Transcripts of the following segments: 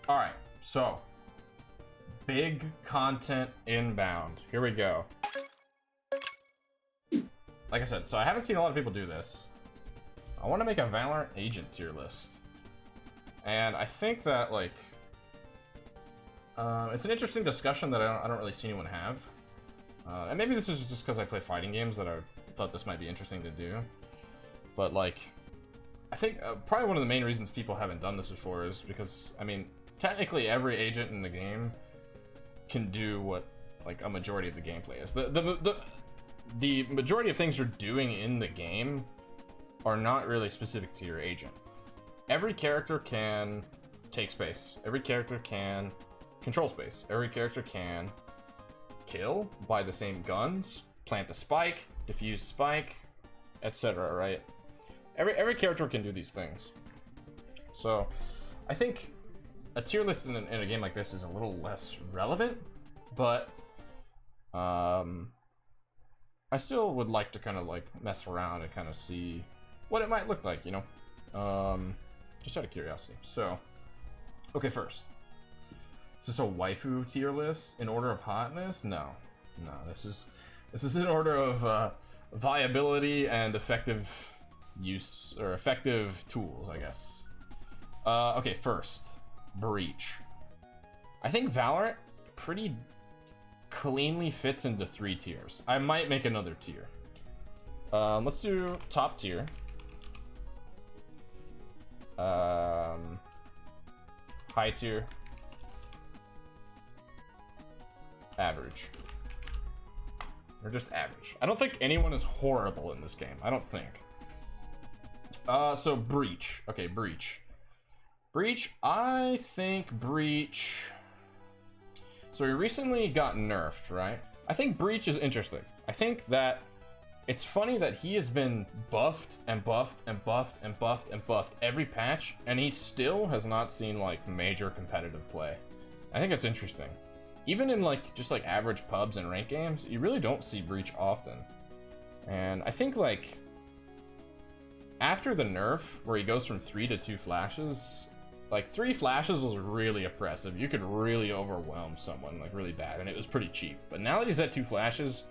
All right, so big content inbound. Here we go. Like I said, so I haven't seen a lot of people do this. I want to make a Valorant Agent Tier List. And I think that, like, it's an interesting discussion that I don't really see anyone have. And maybe this is just because I play fighting games that I thought this might be interesting to do. But, like, I think probably one of the main reasons people haven't done this before is because, I mean, technically every agent in the game can do what, like, a majority of the gameplay is. The majority of things you're doing in the game are not really specific to your agent. Every character can take space. Every character can control space. Every character can kill by the same guns, plant the spike, defuse spike, etc. Right? Every character can do these things. So I think a tier list in a game like this is a little less relevant, but I still would like to kind of like mess around and kind of see what it might look like, you know? Just out of curiosity. So, okay, first. Is this a waifu tier list in order of hotness? No. No, this is in order of viability and effective use, or effective tools, I guess. Okay, first. Breach. I think Valorant pretty cleanly fits into 3 tiers. I might make another tier. Let's do top tier. High tier, average, or just average. I don't think anyone is horrible in this game. I don't think. So Breach. Okay, Breach. I think Breach. So he recently got nerfed, right? I think Breach is interesting. I think that it's funny that he has been buffed and buffed and buffed and buffed and buffed every patch, and he still has not seen like major competitive play. I think it's interesting. Even in like just like average pubs and ranked games, you really don't see Breach often. And I think like after the nerf, where he goes from 3 to 2 flashes, like 3 flashes was really oppressive. You could really overwhelm someone like really bad, and it was pretty cheap. But now that he's at 2 flashes,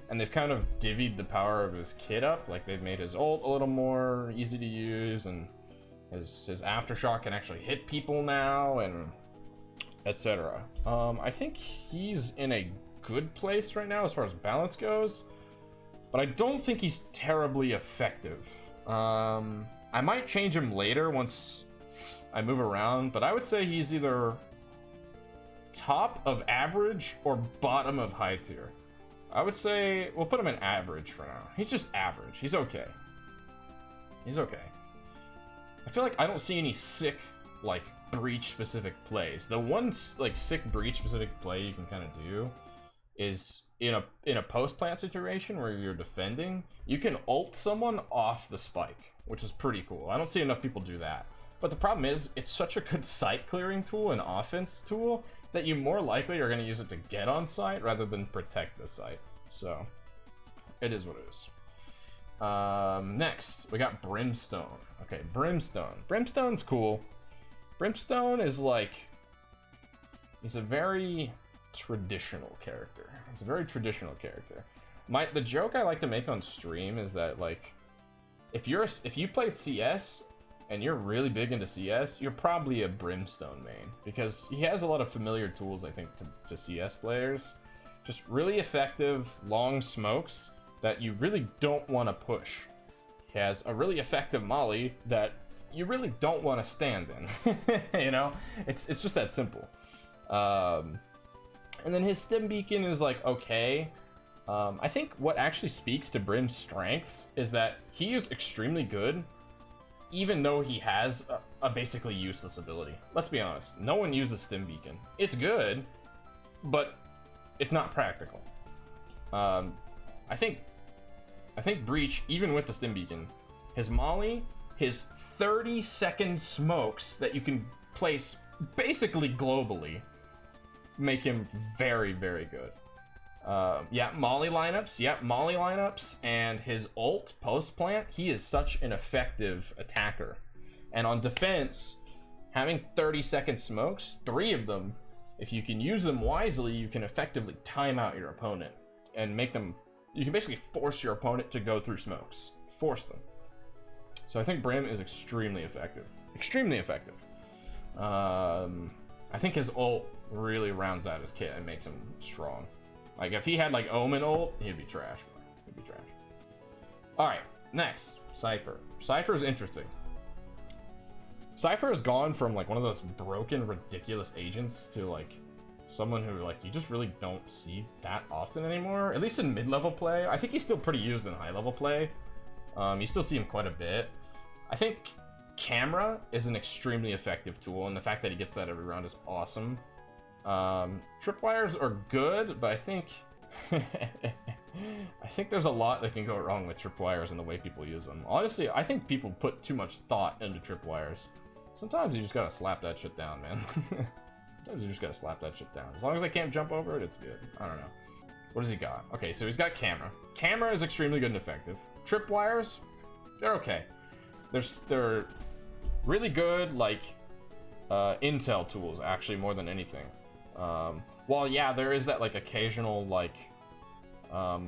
and they've kind of divvied the power of his kit up, like they've made his ult a little more easy to use, and his aftershock can actually hit people now, and etc. I think he's in a good place right now as far as balance goes, but I don't think he's terribly effective. I might change him later once I move around, but I would say he's either top of average or bottom of high tier. I would say we'll put him in average for now. He's just average. He's okay. He's okay. I feel like I don't see any sick, like, Breach specific plays. The one like sick Breach specific play you can kind of do is in a post plant situation where you're defending, you can ult someone off the spike, which is pretty cool. I don't see enough people do that. But the problem is, it's such a good site clearing tool and offense tool that you more likely are going to use it to get on site rather than protect the site. So, it is what it is. Next, we got Brimstone. Okay, Brimstone. Brimstone's cool. Brimstone is like... he's a very traditional character. He's a very traditional character. The joke I like to make on stream is that, like, if you played CS and you're really big into CS, you're probably a Brimstone main, because he has a lot of familiar tools, I think, to CS players. Just really effective, long smokes that you really don't want to push. He has a really effective molly that you really don't want to stand in. You know? It's just that simple. And then his stim beacon is like, okay. I think what actually speaks to Brim's strengths is that he is extremely good, even though he has a basically useless ability. Let's be honest, no one uses Stim Beacon. It's good, but it's not practical. I think Breach, even with the Stim Beacon, his molly, his 30-second smokes that you can place basically globally, make him very, very good. Molly lineups, and his ult post plant, he is such an effective attacker. And on defense, having 30-second smokes, 3 of them, if you can use them wisely, you can effectively time out your opponent and make them, you can basically force your opponent to go through smokes. Force them. So I think Brim is extremely effective. Extremely effective. I think his ult really rounds out his kit and makes him strong. Like, if he had, like, Omen ult, he'd be trash. He'd be trash. Alright, next. Cipher. Cipher is interesting. Cipher has gone from, like, one of those broken, ridiculous agents to, like, someone who, like, you just really don't see that often anymore. At least in mid-level play. I think he's still pretty used in high-level play. You still see him quite a bit. I think camera is an extremely effective tool, and the fact that he gets that every round is awesome. Tripwires are good, but I think I think there's a lot that can go wrong with tripwires and the way people use them. Honestly, I think people put too much thought into tripwires. Sometimes you just gotta slap that shit down, man. Sometimes you just gotta slap that shit down. As long as I can't jump over it, it's good. I don't know. What does he got? Okay, so he's got camera. Camera is extremely good and effective. Tripwires, they're okay. They're really good, like, intel tools, actually, more than anything. Well, yeah, there is that, like, occasional, like,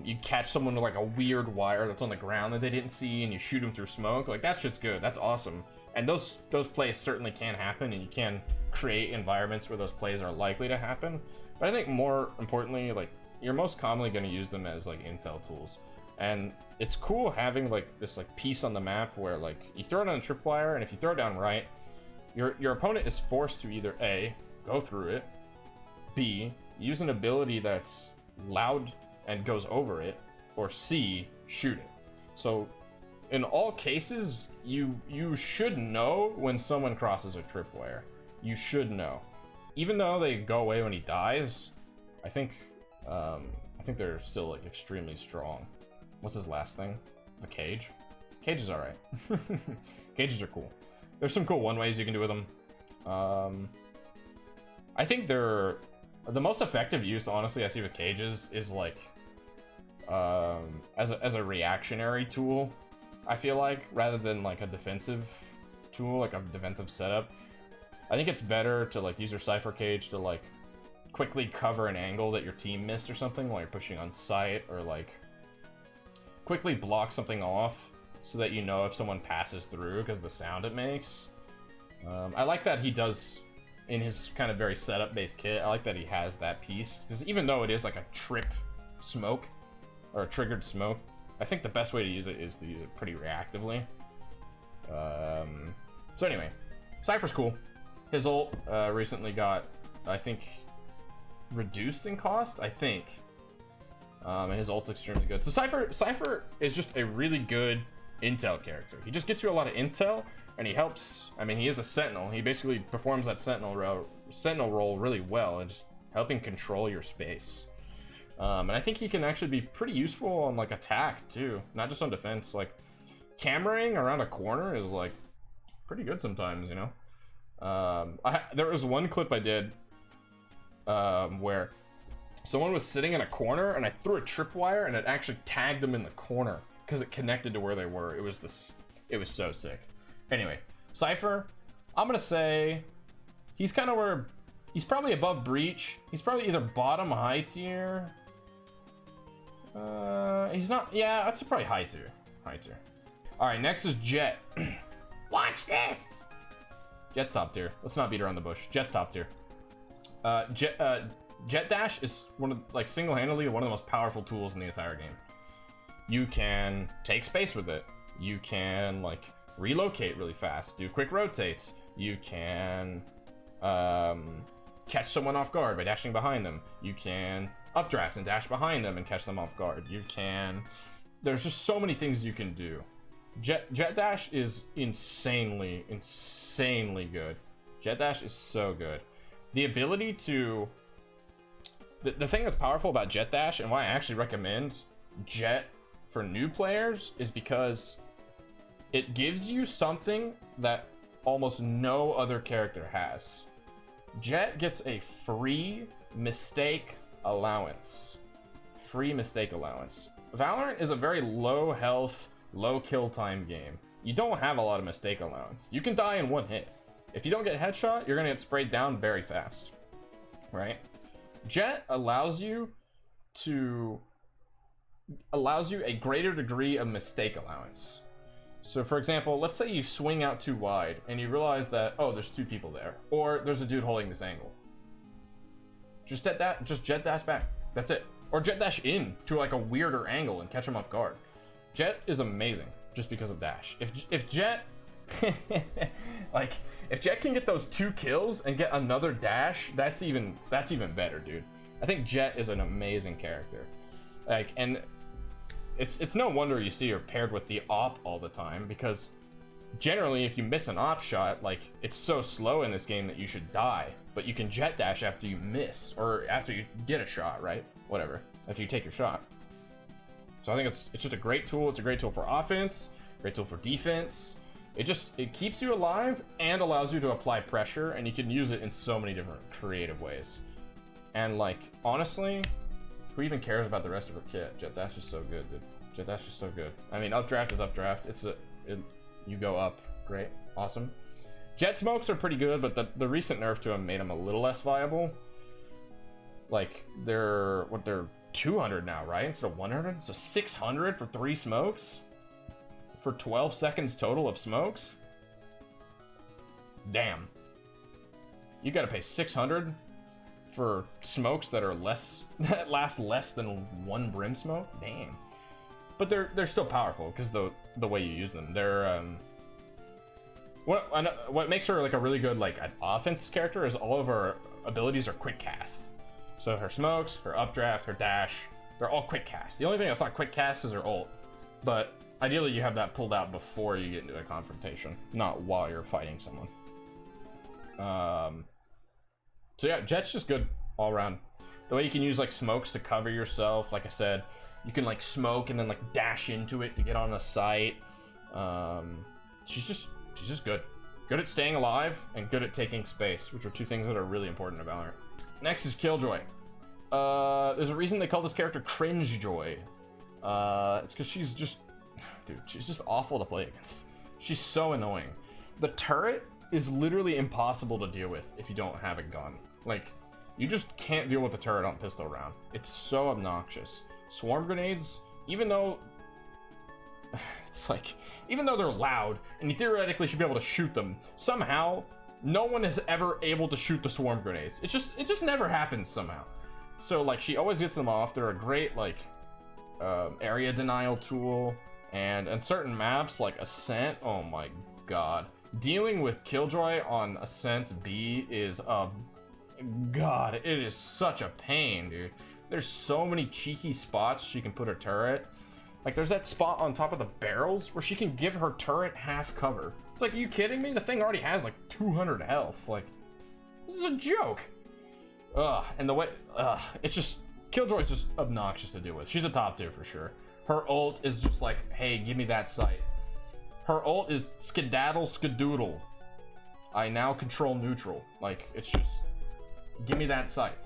you catch someone with, like, a weird wire that's on the ground that they didn't see, and you shoot them through smoke. Like, that shit's good. That's awesome. And those plays certainly can happen, and you can create environments where those plays are likely to happen. But I think more importantly, like, you're most commonly going to use them as, like, intel tools. And it's cool having, like, this, like, piece on the map where, like, you throw it on a tripwire, and if you throw it down right, your opponent is forced to either A, go through it, B, use an ability that's loud and goes over it, or C, shoot it. So in all cases, you should know when someone crosses a tripwire. You should know. Even though they go away when he dies, I think they're still, like, extremely strong. What's his last thing? The cage? Cage is alright. Cages are cool. There's some cool one-ways you can do with them. I think they're... The most effective use, honestly, I see with cages is, like, as a reactionary tool, I feel like, rather than, like, a defensive tool, like a defensive setup. I think it's better to, like, use your Cipher cage to, like, quickly cover an angle that your team missed or something while you're pushing on sight, or, like, quickly block something off so that you know if someone passes through because of the sound it makes. I like that he does, in his kind of very setup-based kit, I like that he has that piece, because even though it is like a trip smoke, or a triggered smoke, I think the best way to use it is to use it pretty reactively. So anyway, Cypher's cool. His ult recently got, I think, reduced in cost, I think. And his ult's extremely good. So Cipher is just a really good intel character. He just gets you a lot of intel, and he helps. I mean, he is a sentinel. He basically performs that sentinel role really well, and just helping control your space. And I think he can actually be pretty useful on, like, attack too, not just on defense. Like, cameraing around a corner is, like, pretty good sometimes, you know. There was one clip I did where someone was sitting in a corner, and I threw a tripwire, and it actually tagged them in the corner because it connected to where they were. It was so sick. Anyway, Cipher, I'm gonna say he's kind of where he's probably above Breach. He's probably either bottom high tier. He's not. Yeah, that's probably high tier. High tier. All right, next is Jet. Watch this. Jet's top tier. Let's not beat around the bush. Jet's top tier. Jet Dash is one of, like, single-handedly one of the most powerful tools in the entire game. You can take space with it. You can, like, relocate really fast, do quick rotates. You can catch someone off guard by dashing behind them. You can updraft and dash behind them and catch them off guard. You can... There's just so many things you can do. Jet Dash is insanely good. Jet Dash is so good. The ability to... The thing that's powerful about Jet Dash, and why I actually recommend Jet for new players, is because it gives you something that almost no other character has. Jet gets a free mistake allowance. Free mistake allowance. Valorant is a very low health, low kill time game. You don't have a lot of mistake allowance. You can die in one hit. If you don't get headshot, you're gonna get sprayed down very fast, right? Jet allows you a greater degree of mistake allowance. So for example, let's say you swing out too wide and you realize that, oh, there's 2 people there, or there's a dude holding this angle. Just jet dash back. That's it. Or jet dash in to like a weirder angle and catch him off guard. Jet is amazing just because of dash. If Jet like if Jet can get those 2 kills and get another dash, that's even better, dude. I think Jet is an amazing character. Like, and it's no wonder you see her paired with the op all the time, because generally if you miss an op shot, like, it's so slow in this game that you should die, but you can jet dash after you miss, or after you get a shot, right? Whatever, after you take your shot. So I think it's just a great tool. It's a great tool for offense, great tool for defense. It keeps you alive and allows you to apply pressure, and you can use it in so many different creative ways. And like, honestly, who even cares about the rest of her kit? Jet dash is so good, dude. Jet dash is so good. I mean, updraft is updraft. You go up, great, awesome. Jet smokes are pretty good, but the recent nerf to them made them a little less viable. Like, they're 200 now, right? Instead of 100, so 600 for 3 smokes for 12 seconds total of smokes. Damn, you gotta pay 600 for smokes that last less than 1 brim smoke. Damn. But they're still powerful because the way you use them. They're what makes her like a really good like an offense character is all of her abilities are quick cast. So her smokes, her updraft, her dash, they're all quick cast. The only thing that's not quick cast is her ult. But ideally you have that pulled out before you get into a confrontation, not while you're fighting someone. So yeah, Jet's just good all around. The way you can use like smokes to cover yourself, like I said, you can like smoke and then like dash into it to get on a site. She's just good. Good at staying alive and good at taking space, which are 2 things that are really important to Valorant. Next is Killjoy. There's a reason they call this character Cringe Joy. It's because she's just awful to play against. She's so annoying. The turret is literally impossible to deal with if you don't have a gun. Like, you just can't deal with the turret on pistol round. It's so obnoxious. Swarm grenades, even though they're loud and you theoretically should be able to shoot them, somehow no one is ever able to shoot the swarm grenades. It just never happens somehow. So like, she always gets them off. They're a great like area denial tool, and in certain maps like Ascent, oh my god, dealing with Killjoy on Ascent's B is god, it is such a pain, dude. There's so many cheeky spots she can put her turret. Like, there's that spot on top of the barrels where she can give her turret half cover. It's like, are you kidding me? The thing already has like 200 health. Like, this is a joke. And the way, it's just, Killjoy's just obnoxious to deal with. She's a top 2 for sure. Her ult is just like, hey, give me that sight. Her ult is skedaddle skadoodle. I now control neutral. Like, it's just, give me that sight.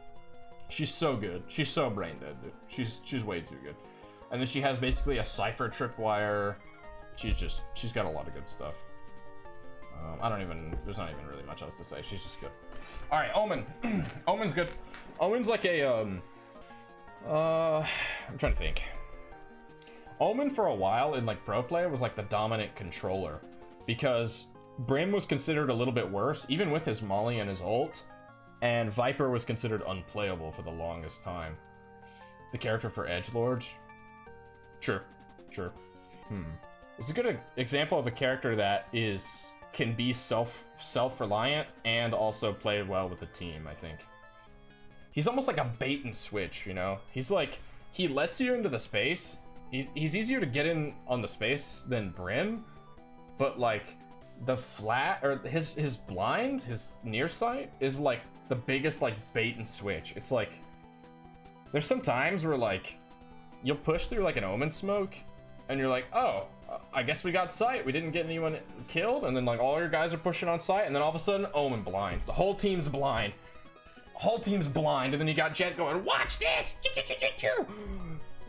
She's so good. She's so brain dead, dude. She's way too good. And then she has basically a Cipher tripwire. She's got a lot of good stuff. There's not even really much else to say. She's just good. All right, Omen. Omen's good. Omen's like a, I'm trying to think. Omen for a while in like pro play was like the dominant controller, because Brim was considered a little bit worse, even with his molly and his ult, and Viper was considered unplayable for the longest time. The character for edgelords, sure. It's a good example of a character that can be self-reliant and also play well with a team, I think. He's almost like a bait and switch, you know? He's like, he lets you into the space. He's easier to get in on the space than Brim, but like the flat, or his blind, his near sight is like the biggest like bait and switch. It's like, there's some times where like, you'll push through like an Omen smoke and you're like, oh, I guess we got sight. We didn't get anyone killed. And then like all your guys are pushing on sight, and then all of a sudden Omen blind. The whole team's blind. And then you got Jet going, watch this!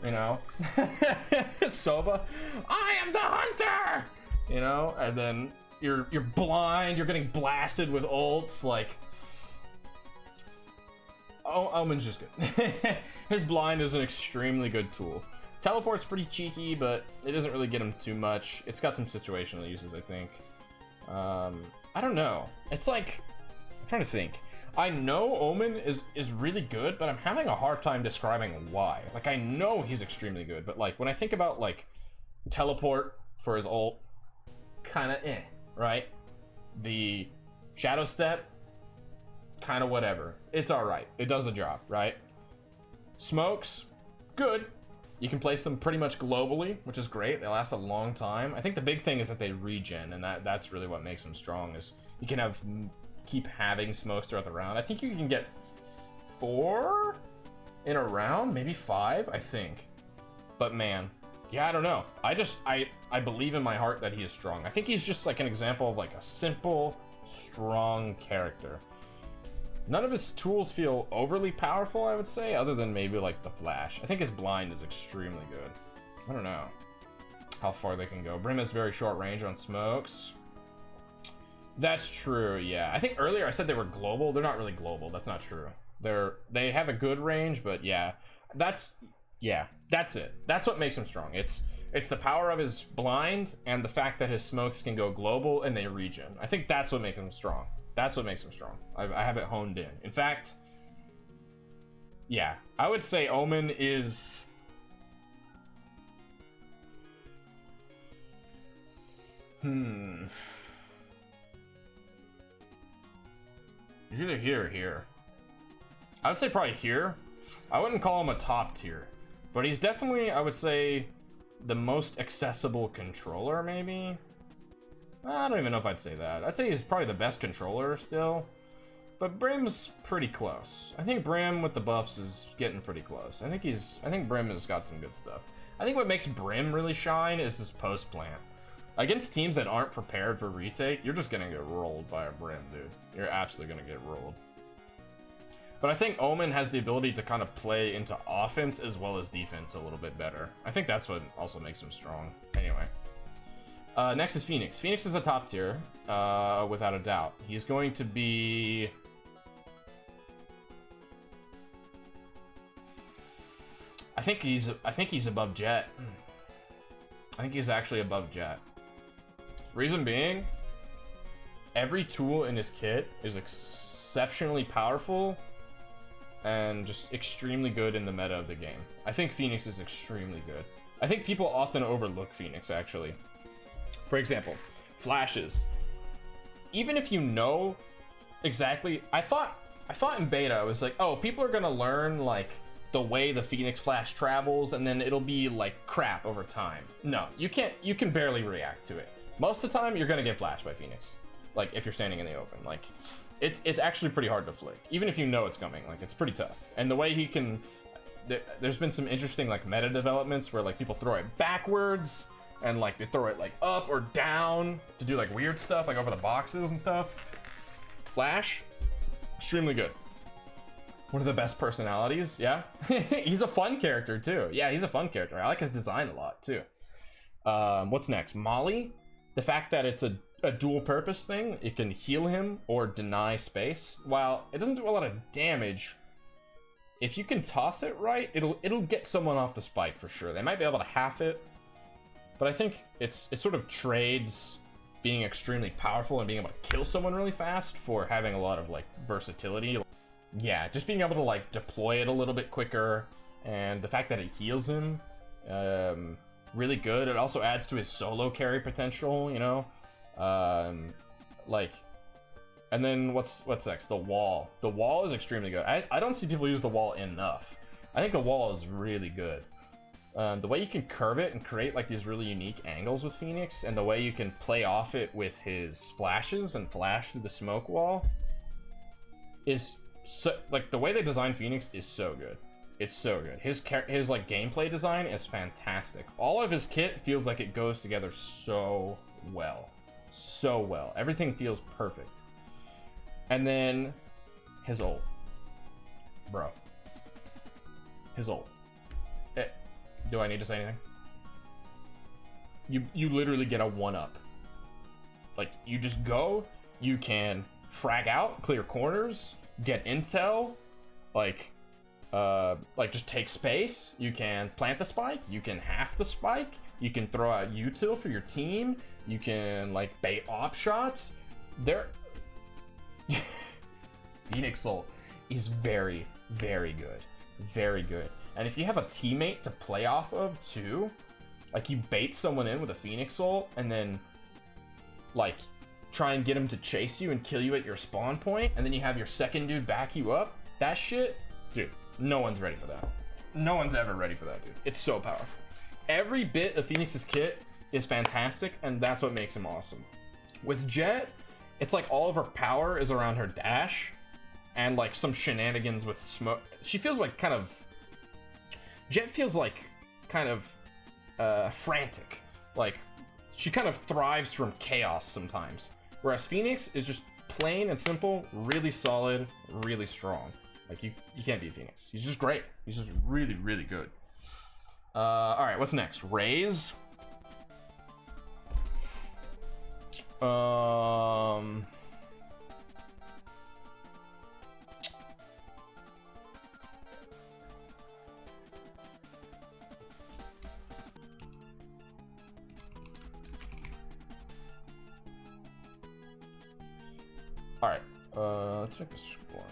You know? Sova, I am the hunter! You know? And then you're blind, you're getting blasted with ults, like Omen's just good. His blind is an extremely good tool. Teleport's pretty cheeky, but it doesn't really get him too much. It's got some situational uses, I think. I don't know. It's like, I'm trying to think. I know Omen is really good, but I'm having a hard time describing why. Like, I know he's extremely good, but like when I think about like teleport for his ult, kind of right? The shadow step, kind of whatever. It's all right. It does the job, right? Smokes, good. You can place them pretty much globally, which is great. They last a long time. I think the big thing is that they regen, and that's really what makes them strong. Is you can keep having smokes throughout the round. I think you can get 4 in a round, maybe 5, I think. But man, yeah, I don't know. I believe in my heart that he is strong. I think he's just like an example of like a simple, strong character. None of his tools feel overly powerful, I would say, other than maybe like the flash. I think his blind is extremely good. I don't know how far they can go. Brim has very short range on smokes. That's true, yeah. I think earlier I said they were global. They're not really global. That's not true. They have a good range, but yeah. That's it. That's what makes him strong. It's the power of his blind and the fact that his smokes can go global and they regen. I think that's what makes him strong. That's what makes him strong. I have it honed in. In fact, yeah, I would say Omen is... He's either here or here. I would say probably here. I wouldn't call him a top tier, but he's definitely, I would say, the most accessible controller, maybe? I don't even know if I'd say that. I'd say he's probably the best controller still. But Brim's pretty close. I think Brim with the buffs is getting pretty close. I think Brim has got some good stuff. I think what makes Brim really shine is his post plant. Against teams that aren't prepared for retake, you're just gonna get rolled by a Brim, dude. You're absolutely gonna get rolled. But I think Omen has the ability to kind of play into offense as well as defense a little bit better. I think that's what also makes him strong. Anyway. Next is Phoenix. Phoenix is a top tier, without a doubt. He's going to be... I think he's above Jet. I think he's actually above Jet. Reason being, every tool in his kit is exceptionally powerful and just extremely good in the meta of the game. I think Phoenix is extremely good. I think people often overlook Phoenix, actually. For example, flashes. Even if you know exactly, I thought in beta, I was like, oh, people are gonna learn like the way the Phoenix flash travels, and then it'll be like crap over time. No, you can't. You can barely react to it. Most of the time, you're gonna get flashed by Phoenix. Like if you're standing in the open, like it's actually pretty hard to flick, even if you know it's coming. Like it's pretty tough. And the way he can, there's been some interesting like meta developments where like people throw it backwards. And like they throw it like up or down to do like weird stuff, like over the boxes and stuff. Flash, extremely good. One of the best personalities, yeah. He's a fun character too. Yeah, he's a fun character. I like his design a lot too. What's next? Molly. The fact that it's a dual purpose thing, it can heal him or deny space. While it doesn't do a lot of damage, if you can toss it right, it'll get someone off the spike for sure. They might be able to half it. But I think it sort of trades being extremely powerful and being able to kill someone really fast for having a lot of like versatility. Yeah, just being able to like deploy it a little bit quicker, and the fact that it heals him, really good. It also adds to his solo carry potential, you know, like. And then what's next? The wall. The wall is extremely good. I don't see people use the wall enough. I think the wall is really good. The way you can curve it and create like these really unique angles with Phoenix, and the way you can play off it with his flashes and flash through the smoke wall is so, like, the way they designed Phoenix is so good. It's so good. His like gameplay design is fantastic. All of his kit feels like it goes together so well. So well. Everything feels perfect. And then his ult. Bro. His ult. Do I need to say anything? You literally get a 1-up. like, you just go, you can frag out, clear corners, get intel, like just take space. You can plant the spike, you can half the spike, you can throw out util for your team, you can like bait op shots. There Phoenix ult is very, very good. Very good. And if you have a teammate to play off of too, like you bait someone in with a Phoenix ult and then like try and get him to chase you and kill you at your spawn point, and then you have your second dude back you up, that shit, dude, no one's ready for that. No one's ever ready for that, dude. It's so powerful. Every bit of Phoenix's kit is fantastic, and that's what makes him awesome. With Jet, it's like all of her power is around her dash and like some shenanigans with smoke. She feels like Jet feels like kind of frantic. Like she kind of thrives from chaos sometimes. Whereas Phoenix is just plain and simple, really solid, really strong. Like you can't beat Phoenix. He's just great. He's just really, really good. All right, what's next? Raze. All right, let's make this one.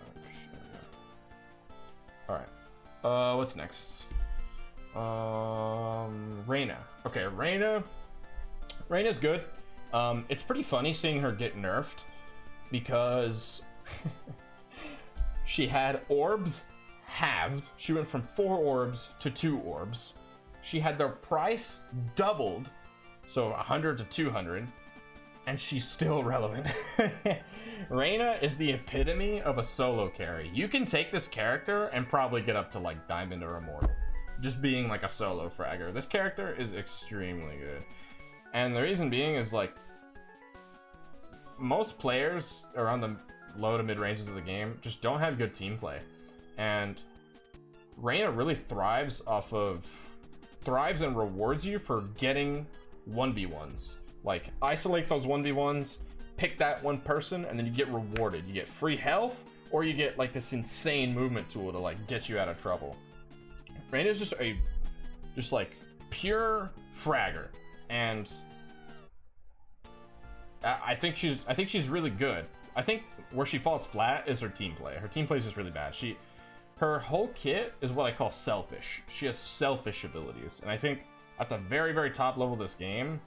All right, what's next? Reina. Okay, Reina's good. It's pretty funny seeing her get nerfed because she had orbs halved. She went from 4 orbs to 2 orbs. She had their price doubled, so 100 to 200, and she's still relevant. Reina is the epitome of a solo carry. You can take this character and probably get up to like Diamond or Immortal, just being like a solo fragger. This character is extremely good. And the reason being is like most players around the low to mid ranges of the game just don't have good team play. And Reina really thrives and rewards you for getting 1v1s. Like isolate those 1v1s, pick that one person, and then you get rewarded. You get free health, or you get like this insane movement tool to like get you out of trouble. Reina's just like pure fragger. And I think she's really good. I think where she falls flat is her team play. Her team play is just really bad. Her whole kit is what I call selfish. She has selfish abilities, and I think at the very, very top level of this game,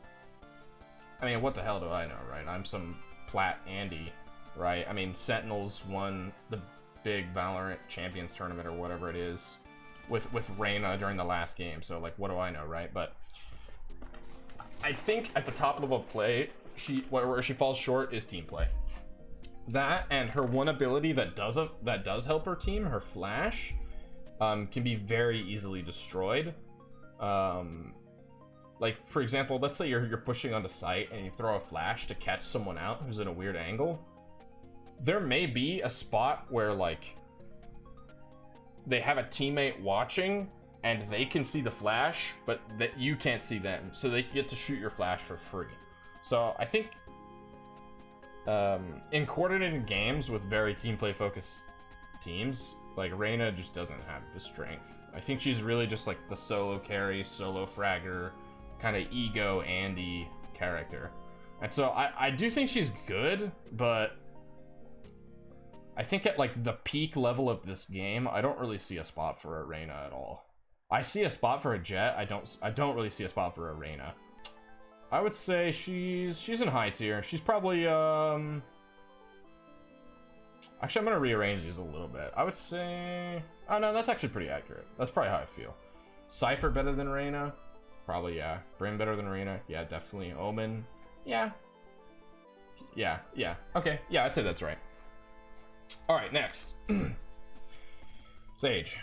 I mean, what the hell do I know, right? I'm some Plat Andy, right? I mean, Sentinels won the big Valorant Champions tournament or whatever it is with Reina during the last game. So like, what do I know, right? But I think at the top level of play, where she falls short is team play. That and her one ability that does help her team, her flash, can be very easily destroyed. Like for example, let's say you're pushing onto site and you throw a flash to catch someone out who's in a weird angle. There may be a spot where like they have a teammate watching and they can see the flash, but that you can't see them, so they get to shoot your flash for free. So I think in coordinated games with very team play focused teams, like Reina just doesn't have the strength. I think she's really just like the solo carry, solo fragger, kind of ego Andy character. And so I do think she's good, but I think at like the peak level of this game, I don't really see a spot for a Reina at all. I see a spot for a Jet. I don't really see a spot for a Reina. I would say she's in high tier. She's probably actually, I'm gonna rearrange these a little bit. I would say, oh no, that's actually pretty accurate. That's probably how I feel. Cipher better than Reina? Probably, yeah. Brim better than Reina? Yeah, definitely. Omen? Yeah. Yeah. Okay, yeah, I'd say that's right. Alright, next. Sage.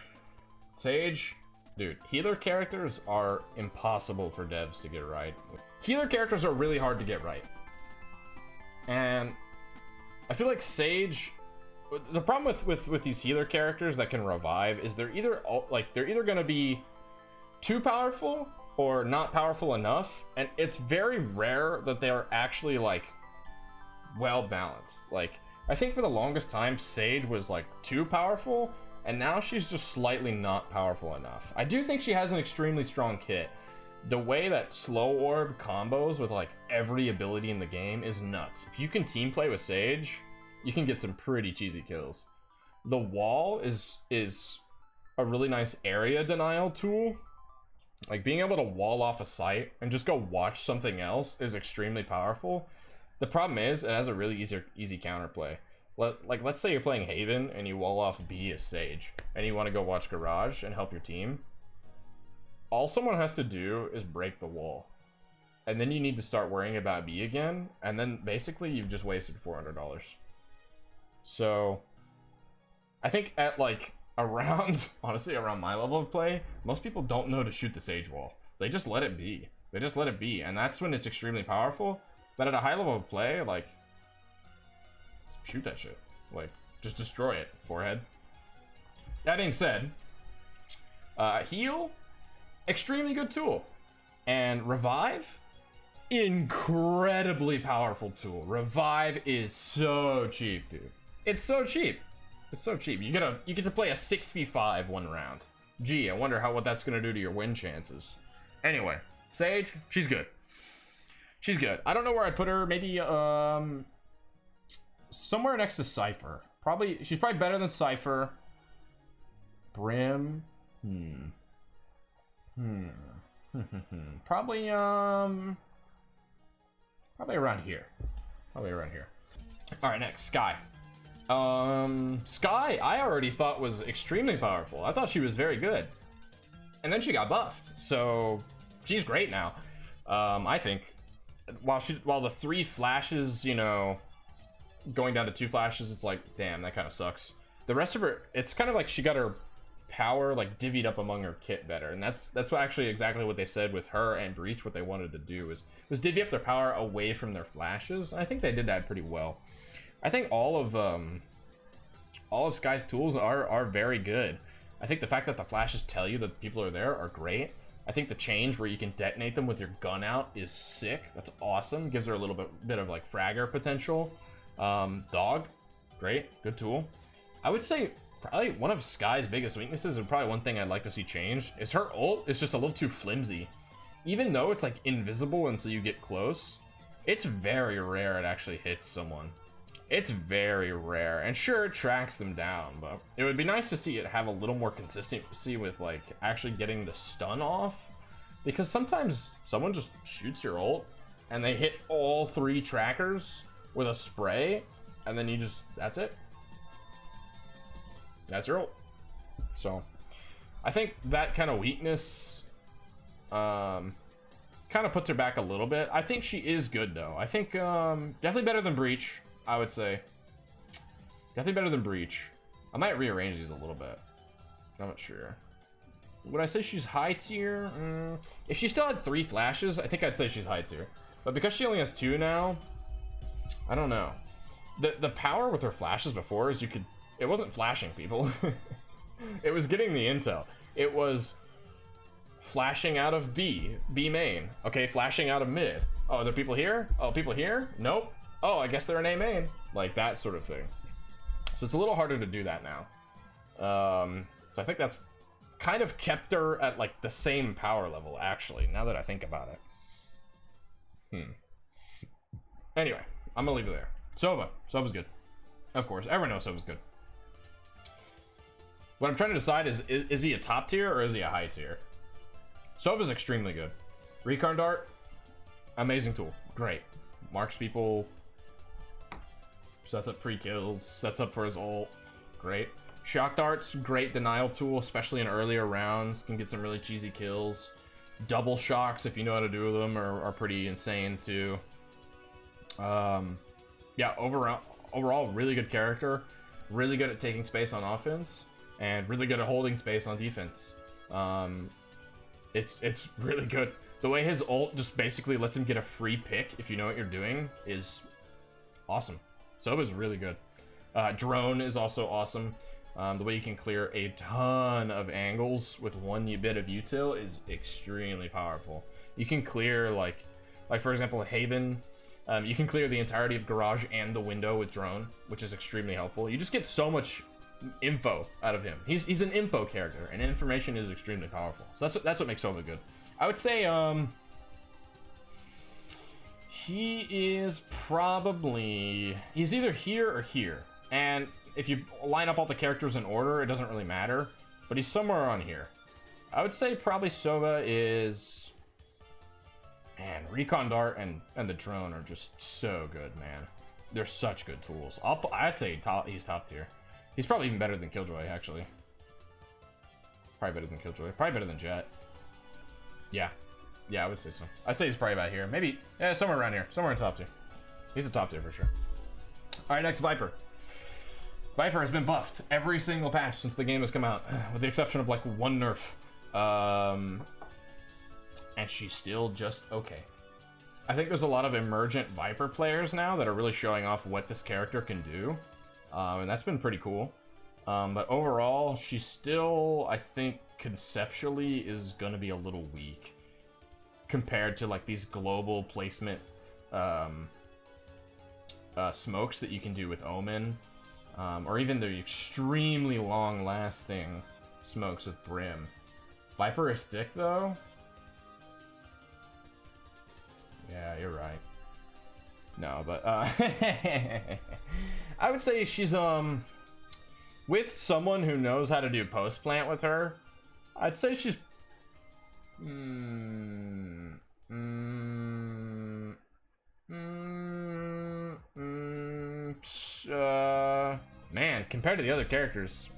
Dude, healer characters are impossible for devs to get right. Healer characters are really hard to get right. And I feel like Sage... The problem with these healer characters that can revive is they're either gonna be too powerful or not powerful enough, and it's very rare that they are actually like well balanced. Like, I think for the longest time, Sage was like too powerful, and now she's just slightly not powerful enough. I do think she has an extremely strong kit. The way that slow orb combos with like every ability in the game is nuts. If you can team play with Sage, you can get some pretty cheesy kills. The wall is a really nice area denial tool. Like, being able to wall off a site and just go watch something else is extremely powerful. The problem is, it has a really easy counterplay. Like, let's say you're playing Haven and you wall off B as Sage, and you want to go watch Garage and help your team. All someone has to do is break the wall. And then you need to start worrying about B again, and then basically you've just wasted $400. So, I think at like around, honestly, around my level of play, most people don't know to shoot the Sage wall. They just let it be. They just let it be, and that's when it's extremely powerful. But at a high level of play, like, shoot that shit. Like, just destroy it, forehead. That being said, heal, extremely good tool. And revive, incredibly powerful tool. Revive is so cheap, dude. It's so cheap. It's so cheap. You get to play a 6v5 one round. Gee, I wonder what that's gonna do to your win chances. Anyway, Sage, she's good. She's good. I don't know where I'd put her. Maybe somewhere next to Cipher. She's probably better than Cipher. Brim. Probably around here. Probably around here. All right, next, Skye. Skye, I already thought was extremely powerful. I thought she was very good. And then she got buffed. So she's great now. I think while the 3 flashes, you know, going down to 2 flashes, it's like, damn, that kind of sucks. The rest of her, it's kind of like she got her power like divvied up among her kit better, and that's actually exactly what they said with her and Breach. What they wanted to do was divvy up their power away from their flashes. I think they did that pretty well. I think all of Skye's tools are very good. I think the fact that the flashes tell you that people are there are great. I think the change where you can detonate them with your gun out is sick. That's awesome. Gives her a little bit of like fragger potential. Dog, great, good tool. I would say probably one of Skye's biggest weaknesses, and probably one thing I'd like to see changed, is her ult is just a little too flimsy. Even though it's like invisible until you get close, it's very rare it actually hits someone. It's very rare, and sure, it tracks them down, but it would be nice to see it have a little more consistency with like actually getting the stun off, because sometimes someone just shoots your ult and they hit all 3 trackers with a spray, and then that's it. That's your ult. So I think that kind of weakness kind of puts her back a little bit. I think she is good though. I think definitely better than Breach, I would say. Definitely better than Breach. I might rearrange these a little bit. I'm not sure. Would I say she's high tier? If she still had 3 flashes, I think I'd say she's high tier. But because she only has 2 now, I don't know. The power with her flashes before is it wasn't flashing people. It was getting the intel. It was flashing out of B main. Okay, flashing out of mid. Oh, are there people here? Oh, people here? Nope. Oh, I guess they're in A main. Like that sort of thing. So it's a little harder to do that now. So I think that's kind of kept her at like the same power level, actually, now that I think about it. Anyway, I'm gonna leave it there. Sova's good. Of course, everyone knows Sova's good. What I'm trying to decide is he a top tier or is he a high tier? Sova's extremely good. Recon Dart, amazing tool. Great. Marks people. Sets up free kills. Sets up for his ult. Great. Shock Dart's great denial tool, especially in earlier rounds. Can get some really cheesy kills. Double shocks, if you know how to do them, are pretty insane too. Yeah, overall, really good character. Really good at taking space on offense. And really good at holding space on defense. It's really good. The way his ult just basically lets him get a free pick if you know what you're doing is awesome. Sova's really good. Drone is also awesome. The way you can clear a ton of angles with 1 bit of util is extremely powerful. You can clear like for example, Haven. You can clear the entirety of garage and the window with drone, which is extremely helpful. You just get so much info out of him. He's an info character, and information is extremely powerful. So that's what makes Sova good. I would say he is probably, he's either here or here. And if you line up all the characters in order, it doesn't really matter. But he's somewhere around here. I would say probably Sova is... Man, Recon Dart and the drone are just so good, man. They're such good tools. I'd say he's top tier. He's probably even better than Killjoy, actually. Probably better than Killjoy. Probably better than Jet. Yeah. Yeah, I would say so. I'd say he's probably about here. Maybe, yeah, somewhere around here. Somewhere in top tier. He's a top tier for sure. Alright, next, Viper. Viper has been buffed every single patch since the game has come out, with the exception of like one nerf. And she's still just okay. I think there's a lot of emergent Viper players now that are really showing off what this character can do. And that's been pretty cool. But overall, she's still, I think, conceptually is gonna be a little weak compared to like these global placement smokes that you can do with Omen. Or even the extremely long-lasting smokes with Brim. Viper is thick, though. Yeah, you're right. No, but I would say she's with someone who knows how to do post plant with her. I'd say she's man, compared to the other characters,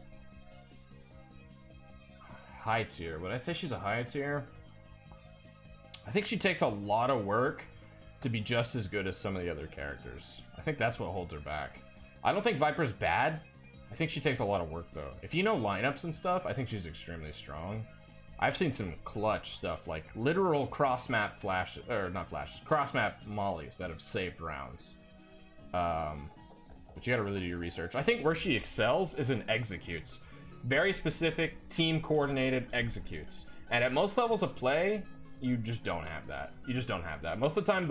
high tier. Would I say she's a high tier? I think she takes a lot of work to be just as good as some of the other characters. I think that's what holds her back. I don't think Viper's bad. I think she takes a lot of work, though. If you know lineups and stuff, I think she's extremely strong. I've seen some clutch stuff, like literal cross-map flash, or not flashes, cross-map mollies that have saved rounds. But you gotta really do your research. I think where she excels is in executes. Very specific, team-coordinated executes. And at most levels of play, you just don't have that. You just don't have that. Most of the time,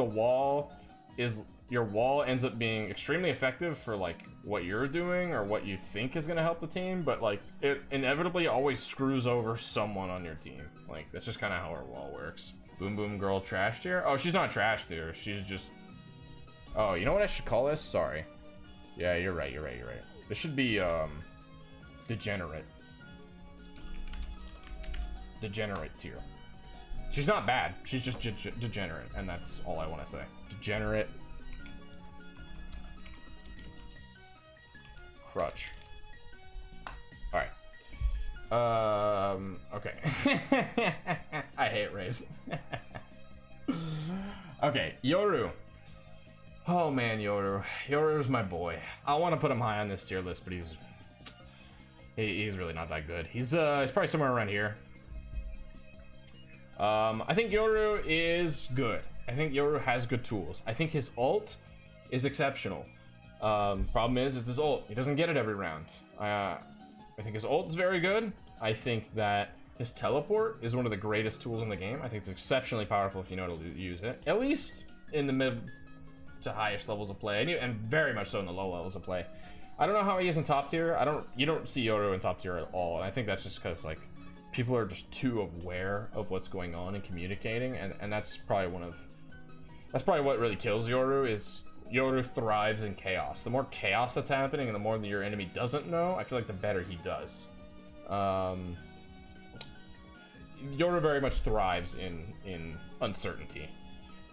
your wall ends up being extremely effective for like what you're doing or what you think is gonna help the team, but like it inevitably always screws over someone on your team. Like that's just kind of how our wall works. Boom Boom Girl trash tier? Oh, she's not trash tier. She's just... Oh, you know what I should call this? Sorry. Yeah, you're right. This should be degenerate. Degenerate tier. She's not bad. She's just degenerate, and that's all I want to say. Degenerate. Crutch. Alright. Okay. I hate Raze. Okay, Yoru. Oh man, Yoru. Yoru's my boy. I want to put him high on this tier list, but he's really not that good. He's probably somewhere around here. I think Yoru is good. I think Yoru has good tools. I think his ult is exceptional. Problem is, it's his ult. He doesn't get it every round. I think his ult is very good. I think that his teleport is one of the greatest tools in the game. I think it's exceptionally powerful if you know how to use it. At least in the mid to highest levels of play, and very much so in the low levels of play. I don't know how he is in top tier. You don't see Yoru in top tier at all, and I think that's just because like people are just too aware of what's going on and communicating, and that's probably what really kills Yoru. Is Yoru thrives in chaos. The more chaos that's happening and the more that your enemy doesn't know, I feel like the better he does. Yoru very much thrives in uncertainty,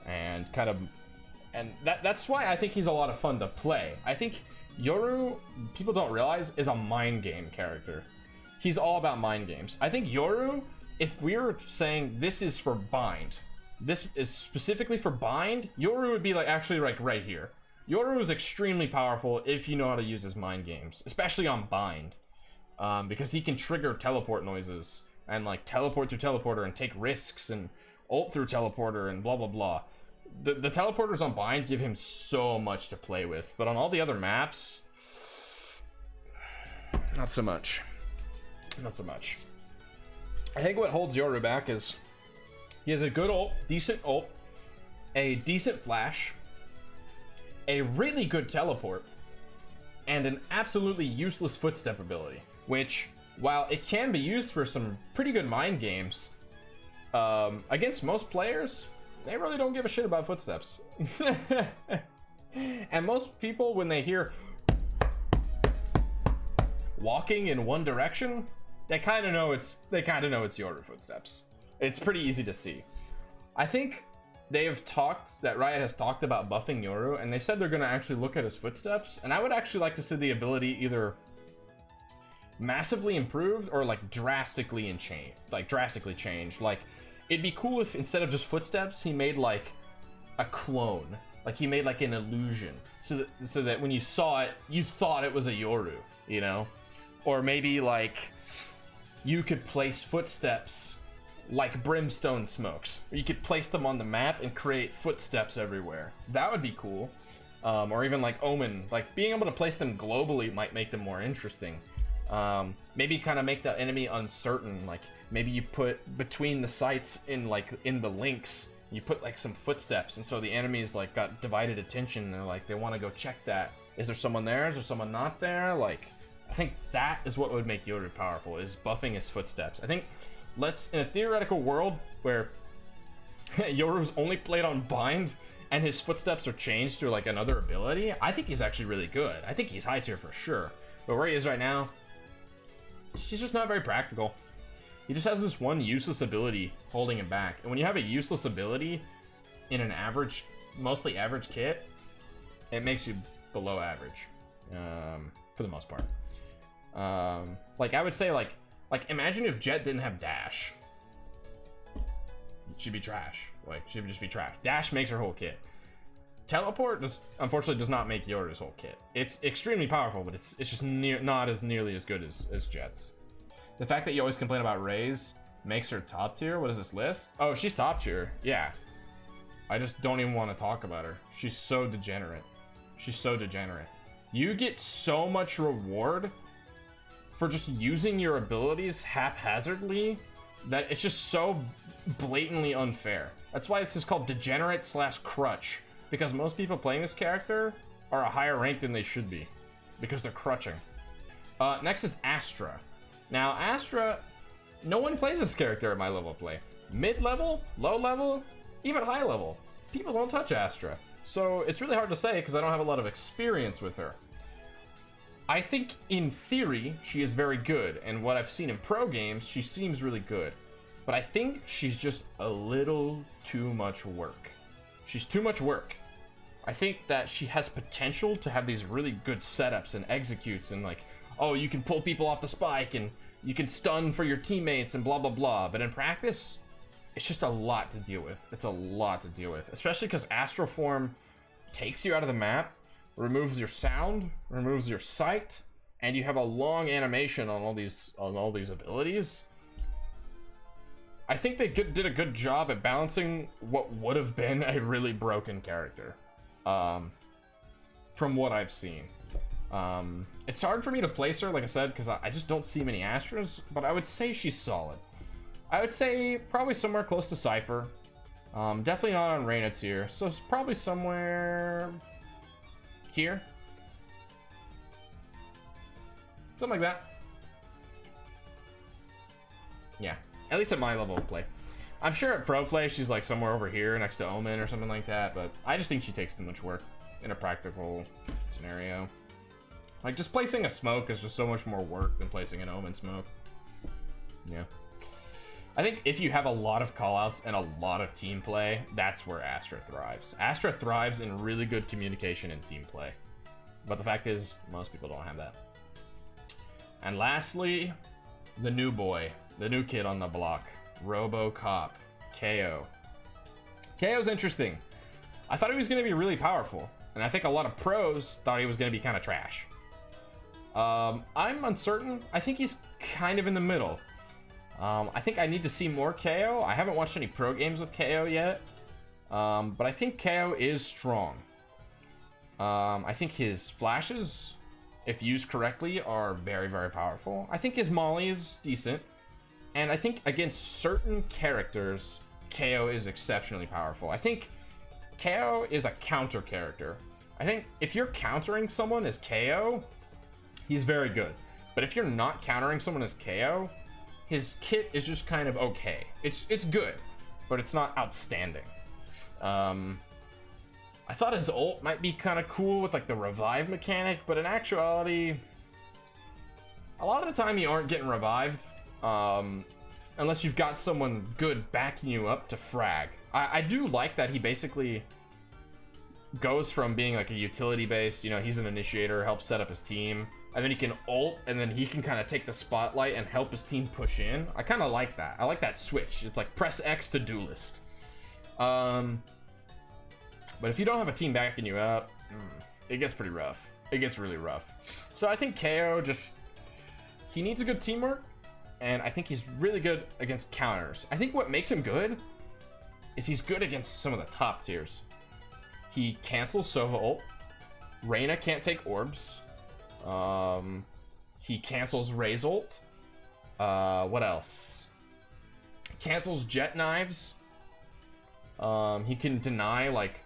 and that's why I think he's a lot of fun to play. I think Yoru, people don't realize, is a mind game character. He's all about mind games. I think Yoru, if we were saying this is for bind, this is specifically for bind, Yoru would be like actually like right here. Yoru is extremely powerful if you know how to use his mind games, especially on bind, because he can trigger teleport noises and like teleport through teleporter and take risks and ult through teleporter and blah blah blah. The teleporters on bind give him so much to play with, but on all the other maps, not so much. Not so much. I think what holds Yoru back is he has a good ult, decent ult, a decent flash, a really good teleport, and an absolutely useless footstep ability, which, while it can be used for some pretty good mind games, against most players, they really don't give a shit about footsteps. And most people, when they hear walking in one direction, they kind of know it's Yoru footsteps. It's pretty easy to see. I think that Riot has talked about buffing Yoru, and they said they're going to actually look at his footsteps, and I would actually like to see the ability either massively improved or like drastically changed. Like, it'd be cool if instead of just footsteps, he made like a clone. Like, he made like an illusion, so that when you saw it, you thought it was a Yoru, you know? Or maybe like you could place footsteps like Brimstone smokes, or you could place them on the map and create footsteps everywhere. That would be cool. Or even like Omen, like being able to place them globally might make them more interesting. Maybe kind of make the enemy uncertain. Like maybe you put between the sites in the links, you put like some footsteps, and so the enemies like got divided attention. They're like, they want to go check that. Is there someone there? Is there someone not there? Like, I think that is what would make Yoru powerful, is buffing his footsteps. I think in a theoretical world where Yoru's only played on bind and his footsteps are changed to like another ability, I think he's actually really good. I think he's high tier for sure. But where he is right now, he's just not very practical. He just has this one useless ability holding him back. And when you have a useless ability in an mostly average kit, it makes you below average, for the most part. Like I would say, like imagine if Jet didn't have dash. She'd be trash. Like, she would just be trash. Dash makes her whole kit. Teleport unfortunately does not make Yoru's whole kit. It's extremely powerful, but it's just not as nearly as good as Jet's. The fact that you always complain about Raze makes her top tier. What is this list? Oh, she's top tier. Yeah. I just don't even want to talk about her. She's so degenerate. She's so degenerate. You get so much reward for just using your abilities haphazardly that it's just so blatantly unfair. That's why this is called degenerate / crutch, because most people playing this character are a higher rank than they should be because they're crutching. Next is Astra. Now Astra, no one plays this character at my level of play. Mid-level, low-level, even high-level, people don't touch Astra. So it's really hard to say because I don't have a lot of experience with her. I think in theory she is very good, and what I've seen in pro games, she seems really good. But I think she's just a little too much work. She's too much work. I think that she has potential to have these really good setups and executes, and like, oh, you can pull people off the spike and you can stun for your teammates and blah blah blah. But in practice, it's just a lot to deal with. It's a lot to deal with, especially because Astral Form takes you out of the map, removes your sound, removes your sight, and you have a long animation on all these abilities. I think they did a good job at balancing what would have been a really broken character, from what I've seen. It's hard for me to place her, like I said, because I just don't see many Astras, but I would say she's solid. I would say probably somewhere close to Cipher. Definitely not on Reina tier, so it's probably somewhere here. Something like that. Yeah, at least at my level of play. I'm sure at pro play she's like somewhere over here next to Omen or something like that, but I just think she takes too much work in a practical scenario. Like, just placing a smoke is just so much more work than placing an Omen smoke. Yeah. I think if you have a lot of callouts and a lot of team play, that's where Astra thrives. Astra thrives in really good communication and team play. But the fact is, most people don't have that. And lastly, the new boy, the new kid on the block, Robocop, KO. KO's interesting. I thought he was going to be really powerful, and I think a lot of pros thought he was going to be kind of trash. I'm uncertain. I think he's kind of in the middle. I think I need to see more KO. I haven't watched any pro games with KO yet, but I think KO is strong. I think his flashes, if used correctly, are very, very powerful. I think his molly is decent, and I think against certain characters, KO is exceptionally powerful. I think KO is a counter character. I think if you're countering someone as KO, he's very good. But if you're not countering someone as KO, his kit is just kind of okay. It's good, but it's not outstanding. I thought his ult might be kind of cool with like the revive mechanic, but in actuality, a lot of the time you aren't getting revived, unless you've got someone good backing you up to frag. I do like that he basically goes from being like a utility base, you know, he's an initiator, helps set up his team, and then he can ult, and then he can kind of take the spotlight and help his team push in. I kind of like that. I like that switch. It's like press X to duelist. But if you don't have a team backing you up, it gets pretty rough. It gets really rough. So I think KO just, he needs a good teamwork, and I think he's really good against counters. I think what makes him good is he's good against some of the top tiers. He cancels Sova ult. Reina can't take orbs. He cancels Ray's ult. What else? Cancels jet knives. He can deny like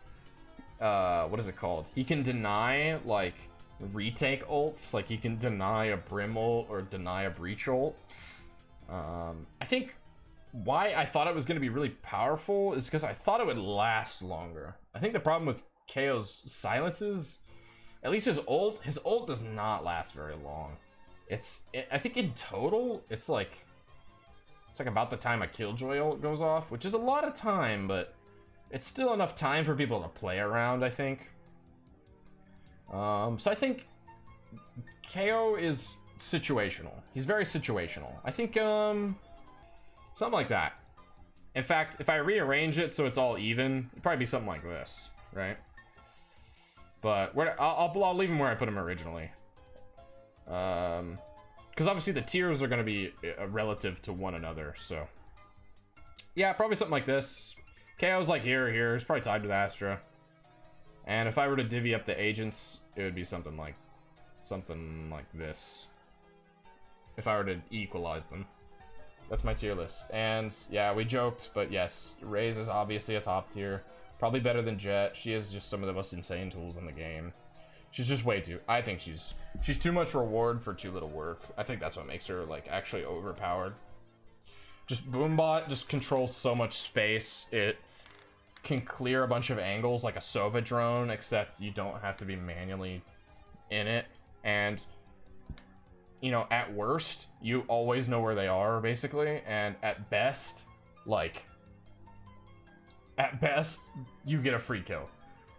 what is it called? He can deny like retake ults, like he can deny a Brim ult or deny a Breach ult. I think why I thought it was going to be really powerful is because I thought it would last longer. I think the problem with KO's silences, at least his ult does not last very long. I think in total it's like about the time a Killjoy ult goes off, which is a lot of time, but it's still enough time for people to play around, I think. So I think KO is situational. He's very situational. I think something like that. In fact, if I rearrange it so it's all even, it'd probably be something like this, right? But I'll leave him where I put him originally. Because obviously the tiers are going to be relative to one another, so yeah, probably something like this. KO's like here. It's probably tied with Astra. And if I were to divvy up the agents, it would be something like this. If I were to equalize them. That's my tier list. And yeah, we joked, but yes, Raze is obviously a top tier. Probably better than Jet. She has just some of the most insane tools in the game. She's just way too, I think she's too much reward for too little work. I think that's what makes her like actually overpowered. Just Boombot just controls so much space. It can clear a bunch of angles like a Sova drone, except you don't have to be manually in it. And, you know, at worst, you always know where they are, basically. And at best, you get a free kill.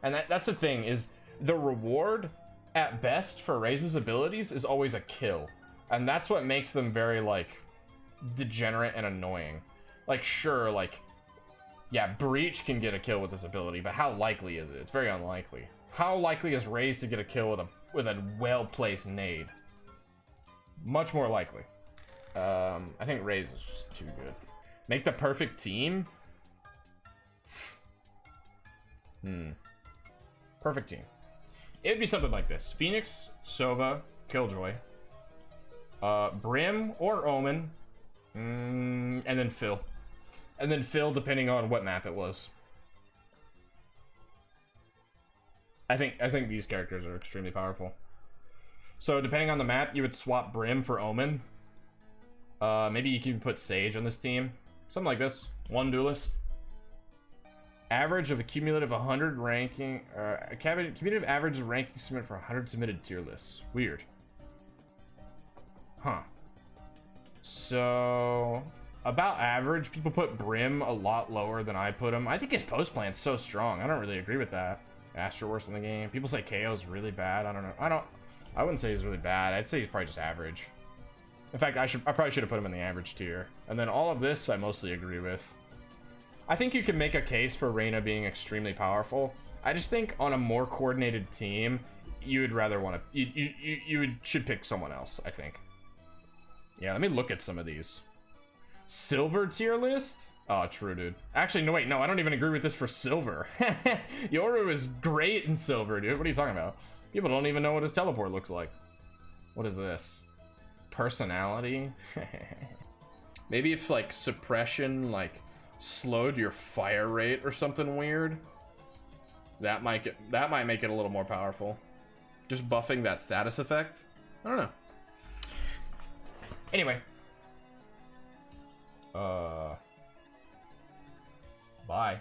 And that's the thing, is the reward, at best, for Raze's abilities is always a kill. And that's what makes them very, like, degenerate and annoying. Like, sure, like, yeah, Breach can get a kill with this ability, but how likely is it? It's very unlikely. How likely is Raze to get a kill with a well-placed nade? Much more likely. I think Raze is just too good. Make the perfect team? Perfect team. It would be something like this. Phoenix, Sova, Killjoy, Brim or Omen, and then Phil. And then Phil, depending on what map it was. I think these characters are extremely powerful. So depending on the map, you would swap Brim for Omen. Maybe you can put Sage on this team. Something like this. One duelist. Average of a cumulative 100 ranking, a cumulative average of ranking submitted for 100 submitted tier lists. Weird. Huh. So, about average, people put Brim a lot lower than I put him. I think his post plan's so strong. I don't really agree with that. Astra worse in the game. People say KO's really bad. I don't know. I wouldn't say he's really bad. I'd say he's probably just average. In fact, I probably should have put him in the average tier. And then all of this, I mostly agree with. I think you can make a case for Reina being extremely powerful. I just think on a more coordinated team, you would rather want to... should pick someone else, I think. Yeah, let me look at some of these. Silver tier list? Oh, true, dude. Actually, no, wait, no, I don't even agree with this for silver. Yoru is great in silver, dude. What are you talking about? People don't even know what his teleport looks like. What is this? Personality? Maybe if, like, suppression, like, slowed your fire rate or something weird. That might make it a little more powerful. Just buffing that status effect. I don't know. Anyway. Bye.